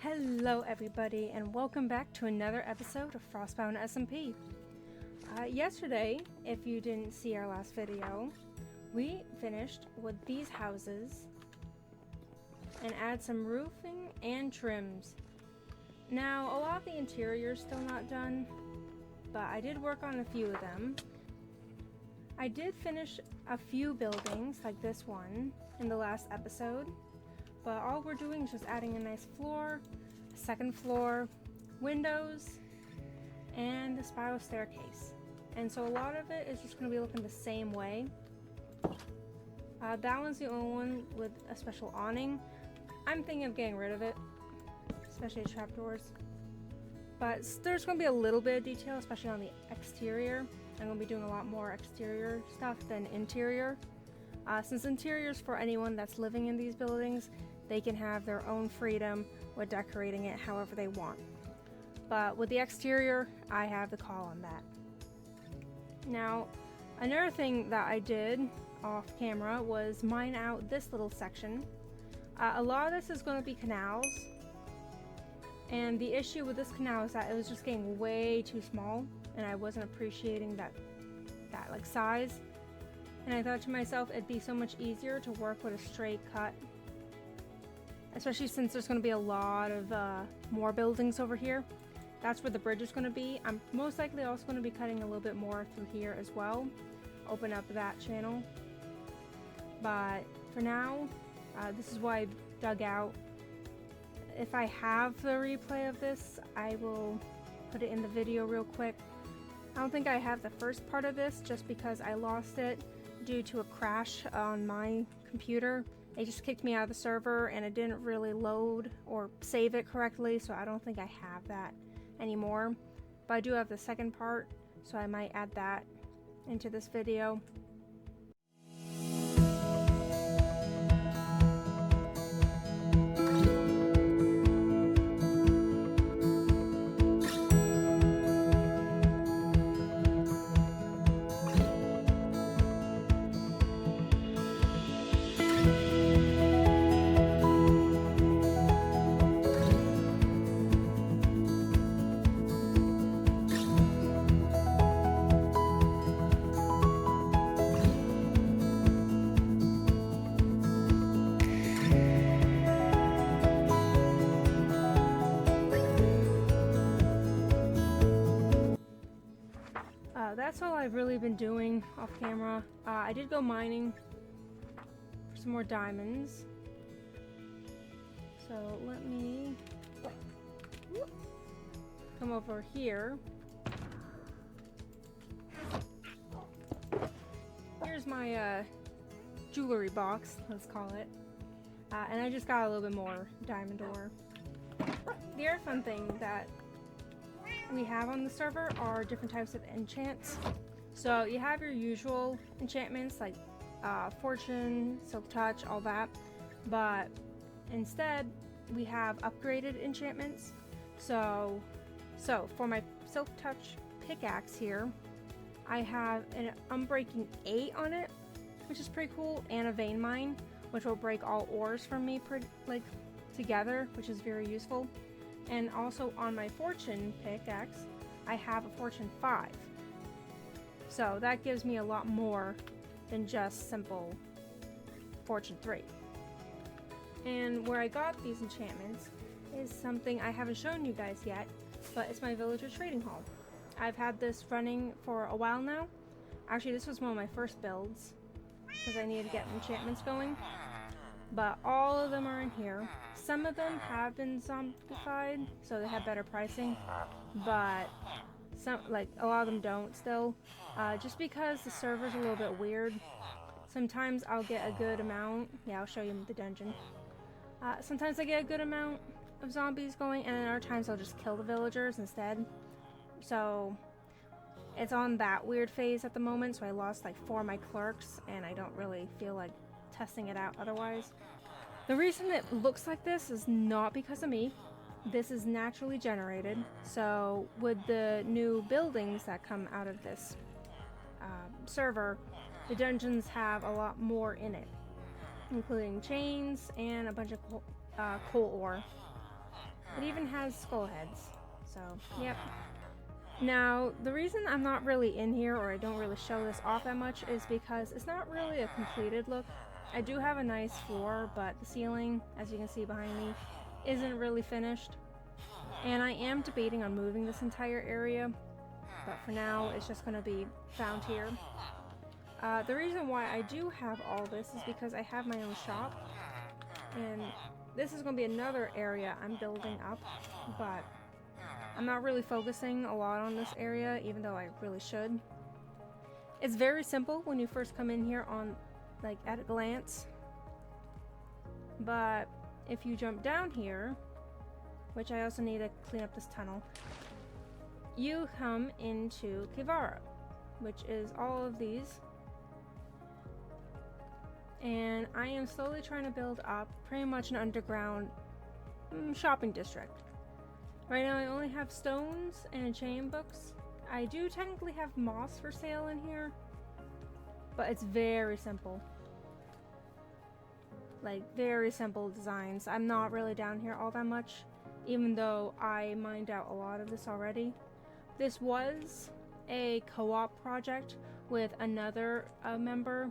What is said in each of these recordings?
Hello everybody and welcome back to another episode of FrostBound SMP. Yesterday, if you didn't see our last video, we finished with these houses and add some roofing and trims. Now, a lot of the interior is still not done, but I did work on a few of them. I did finish a few buildings like this one in the last episode. But all we're doing is just adding a nice floor, a second floor, windows, and a spiral staircase. And so a lot of it is just going to be looking the same way. That one's the only one with a special awning. I'm thinking of getting rid of it, especially the trapdoors. But there's going to be a little bit of detail, especially on the exterior. I'm going to be doing a lot more exterior stuff than interior. Since interior is for anyone that's living in these buildings, they can have their own freedom with decorating it however they want. But with the exterior, I have the call on that. Now, another thing that I did off camera was mine out this little section. A lot of this is going to be canals. And the issue with this canal is that it was just getting way too small, and I wasn't appreciating that like size. And I thought to myself, it'd be so much easier to work with a straight cut. Especially since there's going to be a lot of more buildings over here. That's where the bridge is going to be. I'm most likely also going to be cutting a little bit more through here as well. Open up that channel. But for now, this is what I dug out. If I have the replay of this, I will put it in the video real quick. I don't think I have the first part of this just because I lost it due to a crash on my computer. It just kicked me out of the server and it didn't really load or save it correctly, so I don't think I have that anymore. But I do have the second part, so I might add that into this video. That's all I've really been doing off camera. I did go mining for some more diamonds. So let me come over here. Here's my jewelry box, let's call it. And I just got a little bit more diamond ore. The other fun thing that we have on the server are different types of enchants. So you have your usual enchantments like fortune, silk touch, all that, but instead we have upgraded enchantments. So for my silk touch pickaxe here, I have an unbreaking 8 on it, which is pretty cool, and a vein mine, which will break all ores from me together, which is very useful. And also on my fortune pickaxe, I have a fortune 5. So that gives me a lot more than just simple fortune 3. And where I got these enchantments is something I haven't shown you guys yet, but it's my villager trading hall. I've had this running for a while now. Actually, this was one of my first builds because I needed to get enchantments going. But all of them are in here. Some of them have been zombified, so they have better pricing, but some, like a lot of them don't still, just because the server's a little bit weird. Sometimes I'll get a good amount. Yeah, I'll show you the dungeon. Sometimes I get a good amount of zombies going, and then other times I'll just kill the villagers instead. So it's on that weird phase at the moment, so I lost like 4 of my clerks, and I don't really feel like testing it out otherwise. The reason it looks like this is not because of me. This is naturally generated. So with the new buildings that come out of this server, the dungeons have a lot more in it, including chains and a bunch of coal ore. It even has skull heads. So, yep. Now, the reason I'm not really in here, or I don't really show this off that much, is because it's not really a completed look. I do have a nice floor, but the ceiling, as you can see behind me, isn't really finished. And I am debating on moving this entire area, but for now, it's just going to be found here. The reason why I do have all this is because I have my own shop, and this is going to be another area I'm building up, but I'm not really focusing a lot on this area, even though I really should. It's very simple when you first come in here on, like, at a glance, but if you jump down here, which I also need to clean up this tunnel, you come into Kivara, which is all of these. And I am slowly trying to build up pretty much an underground shopping district. Right now I only have stones and chain books. I do technically have moss for sale in here, but it's very simple. Like, very simple designs. I'm not really down here all that much, even though I mined out a lot of this already. This was a co-op project with another member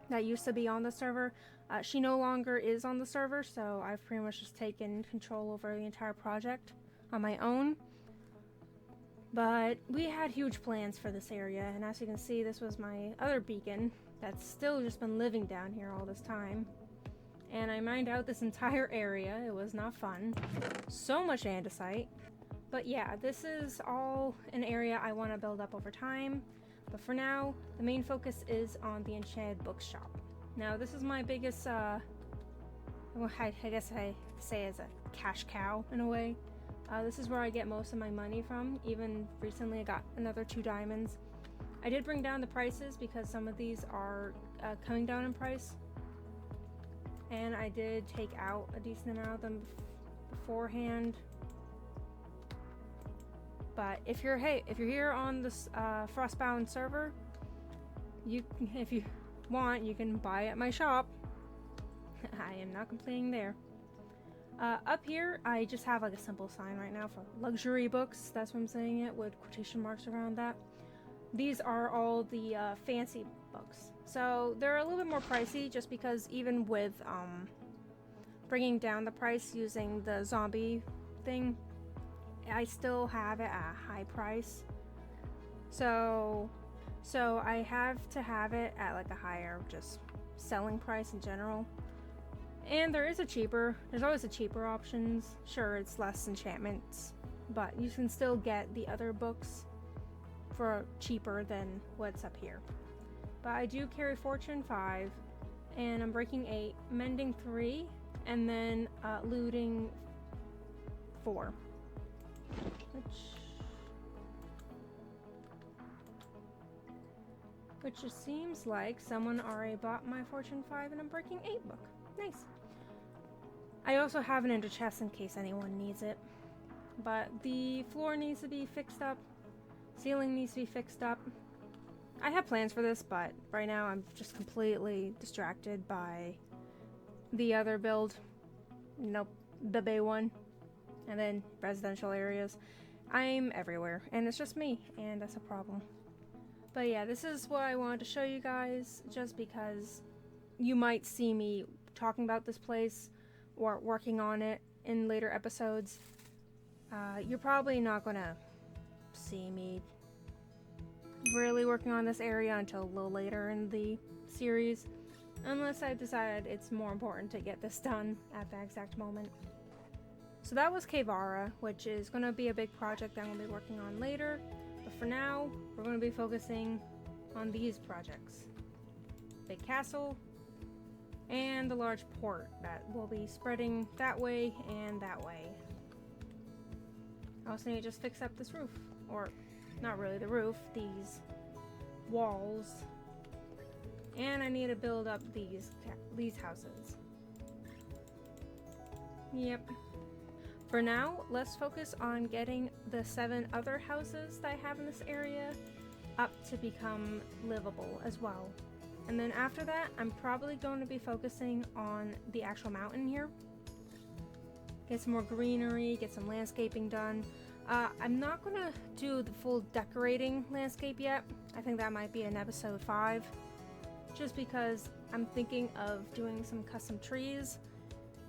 that used to be on the server. She no longer is on the server, so I've pretty much just taken control over the entire project on my own. But we had huge plans for this area, and as you can see, this was my other beacon that's still just been living down here all this time. And I mined out this entire area. It was not fun. So much andesite. But yeah, this is all an area I want to build up over time. But for now, the main focus is on the enchanted bookshop. Now, this is my biggest, well, I guess I say as a cash cow in a way. This is where I get most of my money from. Even recently I got another 2 diamonds. I did bring down the prices because some of these are coming down in price. And I did take out a decent amount of them beforehand. But if you're here on this FrostBound server, if you want, you can buy at my shop. I am not complaining there. Up here, I just have like a simple sign right now for luxury books. That's what I'm saying it with quotation marks around that. These are all the fancy books. So they're a little bit more pricey just because even with bringing down the price using the zombie thing, I still have it at a high price. So I have to have it at like a higher just selling price in general. And there's always a cheaper options. Sure, it's less enchantments, but you can still get the other books for cheaper than what's up here. But I do carry Fortune 5, and I'm breaking 8, mending 3, and then looting 4. Which just seems like someone already bought my Fortune 5 and I'm breaking 8 book. Nice. I also have an ender chest in case anyone needs it. But the floor needs to be fixed up. Ceiling needs to be fixed up. I have plans for this, but right now I'm just completely distracted by the other build. Nope, the bay one. And then residential areas. I'm everywhere, and it's just me, and that's a problem. But yeah, this is what I wanted to show you guys, just because you might see me talking about this place or working on it in later episodes. You're probably not gonna see me really working on this area until a little later in the series, unless I've decided it's more important to get this done at that exact moment. So that was Kivara, which is going to be a big project I'm going to be working on later. But for now, we're going to be focusing on these projects. Big castle, and the large port that will be spreading that way and that way. I also need to just fix up this roof. Or, not really the roof, these walls. And I need to build up these houses. Yep. For now, let's focus on getting the 7 other houses that I have in this area up to become livable as well. And then after that, I'm probably going to be focusing on the actual mountain here. get some more greenery, get some landscaping done. I'm not gonna do the full decorating landscape yet. I think that might be in episode 5, just because I'm thinking of doing some custom trees,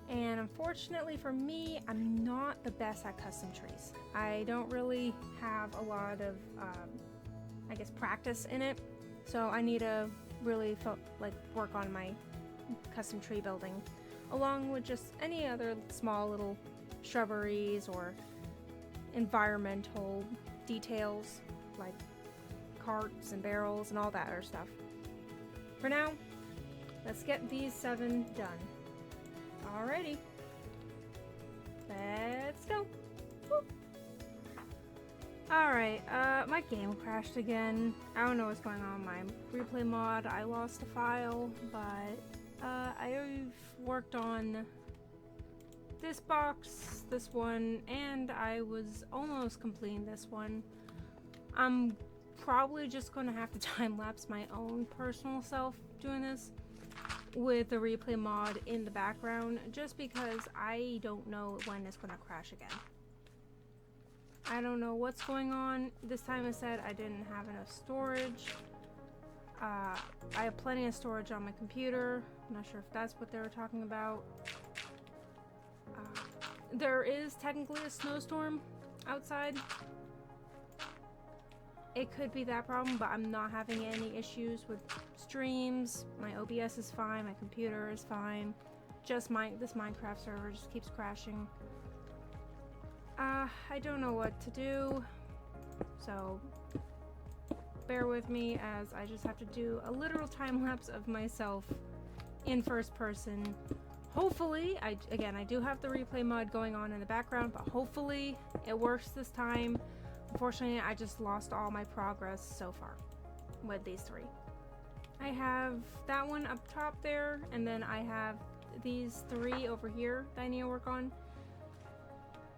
and unfortunately for me, I'm not the best at custom trees. I don't really have a lot of I guess practice in it, so I need to really work on my custom tree building, along with just any other small little shrubberies or environmental details like carts and barrels and all that other stuff. For now, let's get these 7 done. Alrighty, let's go. Woo. Alright, my game crashed again. I don't know what's going on with my replay mod. I lost a file, but I've worked on this box, this one, and I was almost completing this one. I'm probably just going to have to time-lapse my own personal self doing this with the replay mod in the background, just because I don't know when it's going to crash again. I don't know what's going on. This time I said I didn't have enough storage. I have plenty of storage on my computer. I'm not sure if that's what they were talking about. There is technically a snowstorm outside. It could be that problem, but I'm not having any issues with streams. My OBS is fine, my computer is fine. Just this Minecraft server just keeps crashing. I don't know what to do, so bear with me as I just have to do a literal time lapse of myself in first person. Hopefully, I do have the replay mod going on in the background, but hopefully it works this time. Unfortunately, I just lost all my progress so far with these 3. I have that one up top there, and then I have these 3 over here that I need to work on.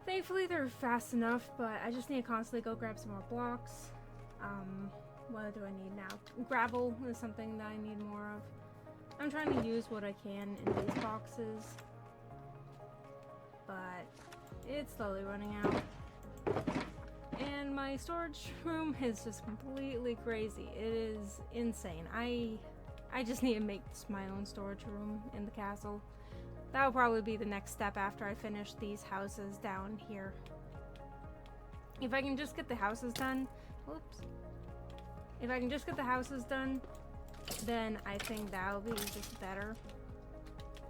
Thankfully, they're fast enough, but I just need to constantly go grab some more blocks. What do I need now? Gravel is something that I need more of. I'm trying to use what I can in these boxes, but it's slowly running out. And my storage room is just completely crazy. It is insane. I just need to make this my own storage room in the castle. That will probably be the next step after I finish these houses down here. If I can just get the houses done, whoops. If I can just get the houses done, then I think that'll be just better.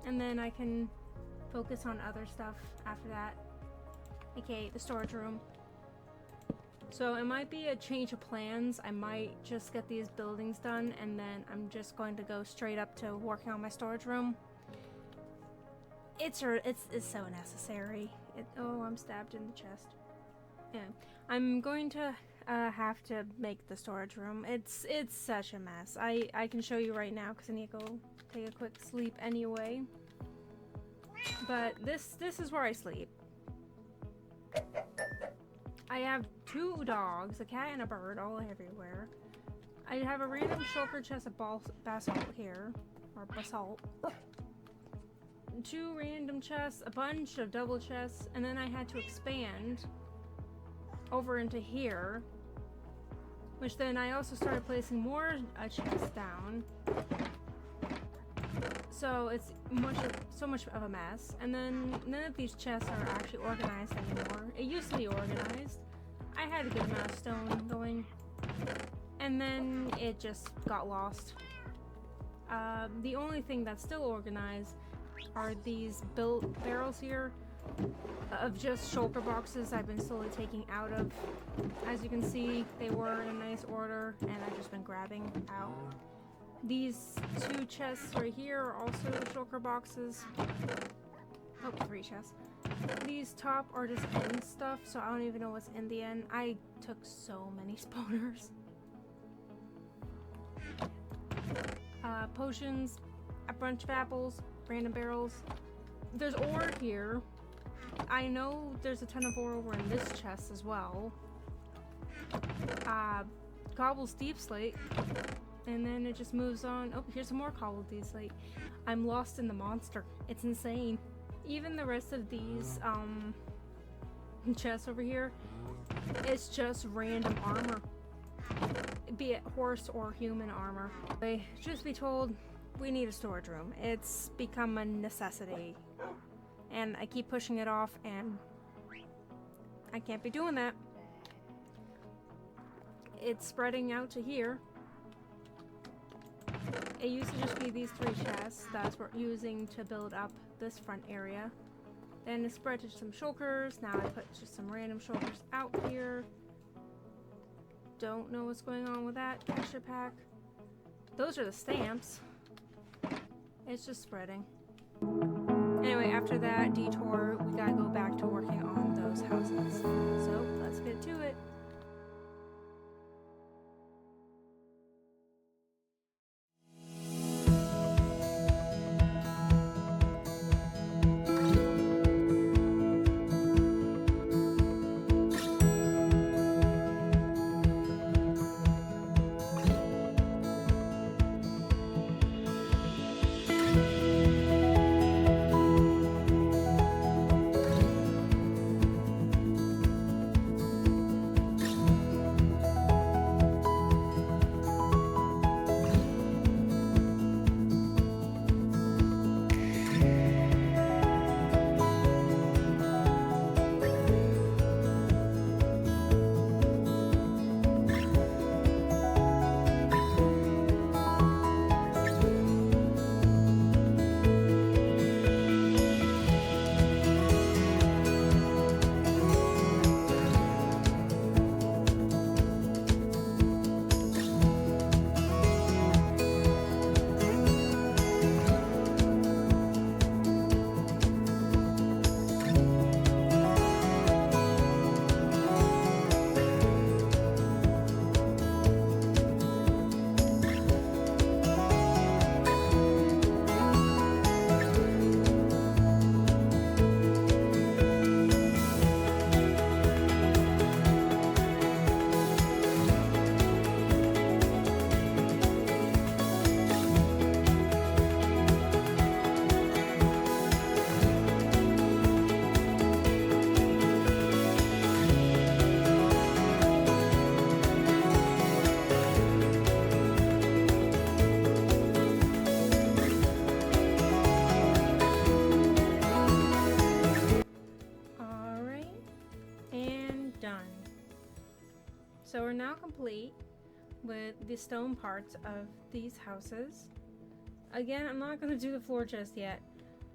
And then I can focus on other stuff after that, aka the storage room. So it might be a change of plans. I might just get these buildings done, and then I'm just going to go straight up to working on my storage room. It's so necessary. Oh, I'm stabbed in the chest. Yeah, I'm going to have to make the storage room. It's such a mess. I can show you right now because I need to go take a quick sleep anyway. But this is where I sleep. I have 2 dogs, a cat and a bird, all everywhere. I have a random shulker chest of basalt here, or basalt. 2 random chests, a bunch of double chests, and then I had to expand over into here, which then I also started placing more chests down. So it's so much of a mess, and then none of these chests are actually organized anymore. It used to be organized. I had a good amount of stone going, and then it just got lost. The only thing that's still organized are these built barrels here of just shulker boxes I've been slowly taking out of. As you can see, they were in a nice order, and I've just been grabbing out. These 2 chests right here are also shulker boxes. Oh, 3 chests. These top are just end stuff, so I don't even know what's in the end. I took so many spawners. Potions, a bunch of apples, random barrels. There's ore here. I know there's a ton of ore over in this chest as well. Cobbled deep slate. And then it just moves on. Oh, here's some more cobbled deep slate. I'm lost in the monster. It's insane. even the rest of these chests over here, it's just random armor, be it horse or human armor. Just be told, we need a storage room. It's become a necessity, and I keep pushing it off, and I can't be doing that. It's spreading out to here. It used to just be these 3 chests that we're using to build up this front area. Then it spread to some shulkers. Now I put just some random shulkers out here. Don't know what's going on with that texture pack. Those are the stamps. It's just spreading. Anyway, after that detour, we gotta go back to working on those houses. So let's get to it. So we're now complete with the stone parts of these houses. Again, I'm not going to do the floor just yet,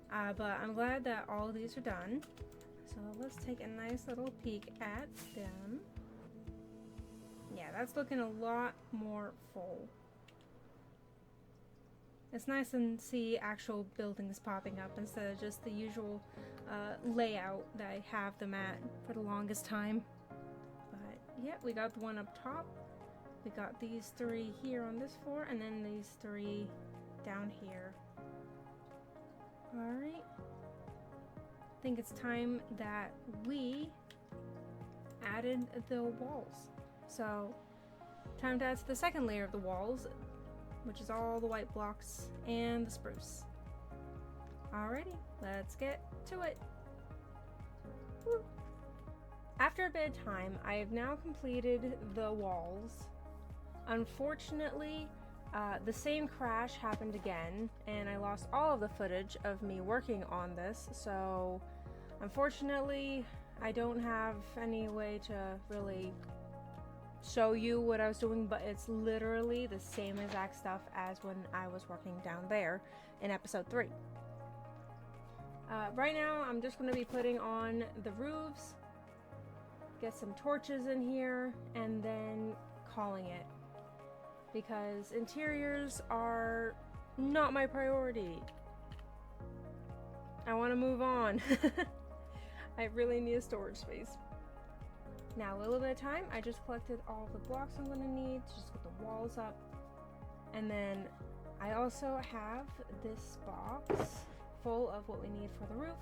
but I'm glad that all of these are done. So let's take a nice little peek at them. Yeah, that's looking a lot more full. It's nice to see actual buildings popping up instead of just the usual layout that I have them at for the longest time. But yeah, we got the one up top. We got these three here on this floor, and then these three down here. Alright. I think it's time that we added the walls. So, time to add to the second layer of the walls, which is all the white blocks and the spruce. Alrighty, let's get to it. Woo. After a bit of time, I have now completed the walls. Unfortunately, the same crash happened again, and I lost all of the footage of me working on this, so unfortunately, I don't have any way to really show you what I was doing, but it's literally the same exact stuff as when I was working down there in episode 3. Right now, I'm just going to be putting on the roofs, get some torches in here, and then calling it. Because interiors are not my priority. I want to move on. I really need a storage space. Now, a little bit of time, I just collected all the blocks I'm going to need to just get the walls up. And then I also have this box full of what we need for the roof.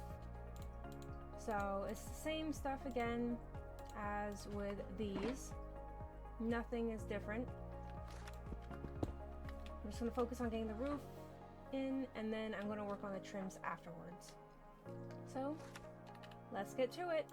So it's the same stuff again as with these. Nothing is different. I'm just going to focus on getting the roof in, and then I'm going to work on the trims afterwards. So let's get to it.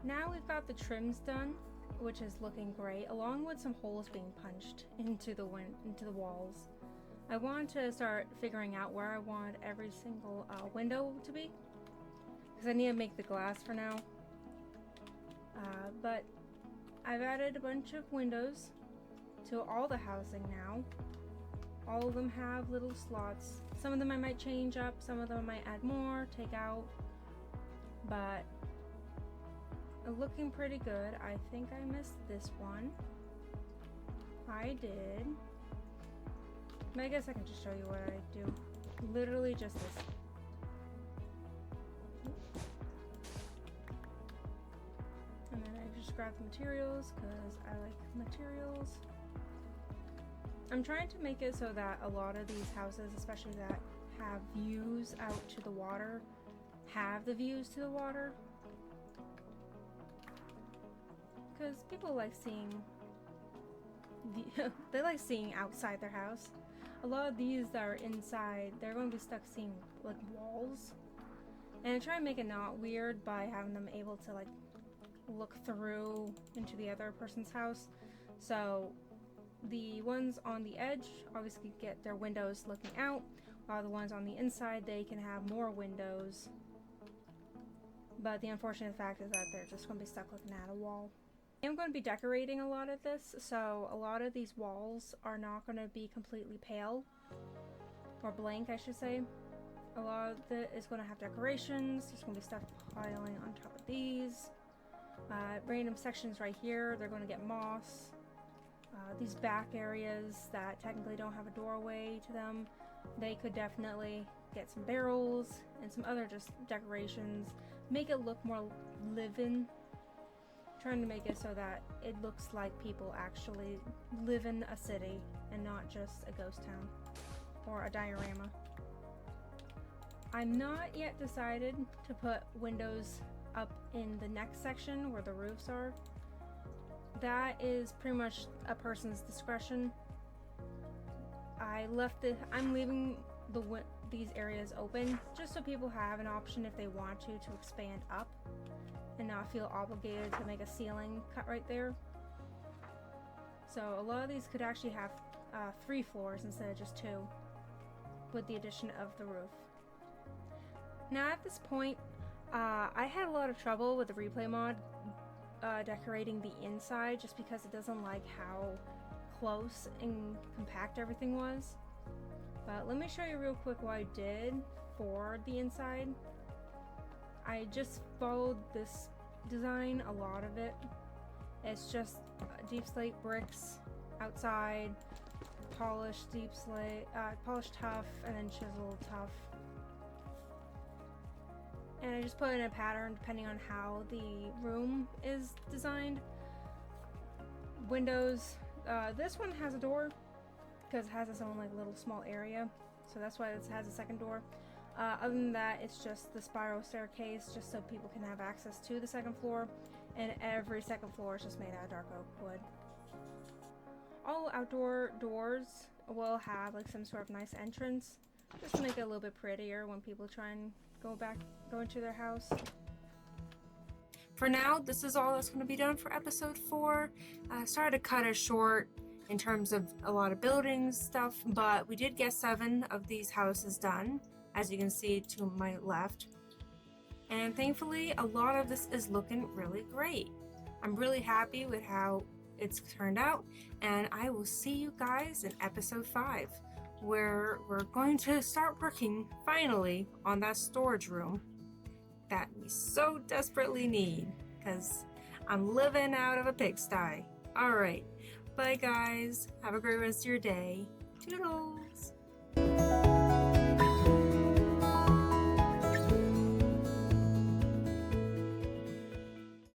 Now we've got the trims done, which is looking great, along with some holes being punched into the walls. I want to start figuring out where I want every single window to be, because I need to make the glass for now. But I've added a bunch of windows to all the housing now. All of them have little slots. Some of them I might change up, some of them I might add more, take out, but looking pretty good. I think I missed this one. I did. But I guess I can just show you what I do. Literally just this. And then I just grab the materials because I like materials. I'm trying to make it so that a lot of these houses, especially that have views out to the water, have the views to the water. Because people like seeing, they like seeing outside their house. A lot of these that are inside, they're going to be stuck seeing like walls. And I try and make it not weird by having them able to like look through into the other person's house. So the ones on the edge obviously get their windows looking out, while the ones on the inside, they can have more windows. But the unfortunate fact is that they're just going to be stuck looking at a wall. I'm going to be decorating a lot of this, so a lot of these walls are not going to be completely pale, or blank I should say. A lot of it is going to have decorations. There's going to be stuff piling on top of these. Random sections right here, they're going to get moss. These back areas that technically don't have a doorway to them, they could definitely get some barrels and some other just decorations. Make it look more live-in. trying to make it so that it looks like people actually live in a city and not just a ghost town or a diorama. I'm not yet decided to put windows up in the next section where the roofs are. That is pretty much a person's discretion. I'm leaving these areas open just so people have an option if they want to expand up and not feel obligated to make a ceiling cut right there. So a lot of these could actually have 3 floors instead of just 2 with the addition of the roof. Now at this point, I had a lot of trouble with the replay mod decorating the inside just because it doesn't like how close and compact everything was. But let me show you real quick what I did for the inside. I just followed this design, a lot of it. It's just deep slate bricks outside, polished deep slate, polished tough, and then chiseled tough. And I just put in a pattern depending on how the room is designed. Windows, this one has a door because it has its own like little small area, so that's why it has a second door. Other than that, it's just the spiral staircase just so people can have access to the second floor, and every second floor is just made out of dark oak wood. All outdoor doors will have like some sort of nice entrance just to make it a little bit prettier when people try and go into their house. For now, this is all that's going to be done for episode 4. I started to cut it short in terms of a lot of building stuff, but we did get 7 of these houses done, as you can see to my left. And thankfully, a lot of this is looking really great. I'm really happy with how it's turned out, and I will see you guys in episode 5, where we're going to start working finally on that storage room that we so desperately need, because I'm living out of a pigsty. Alright, bye guys, have a great rest of your day. Toodles!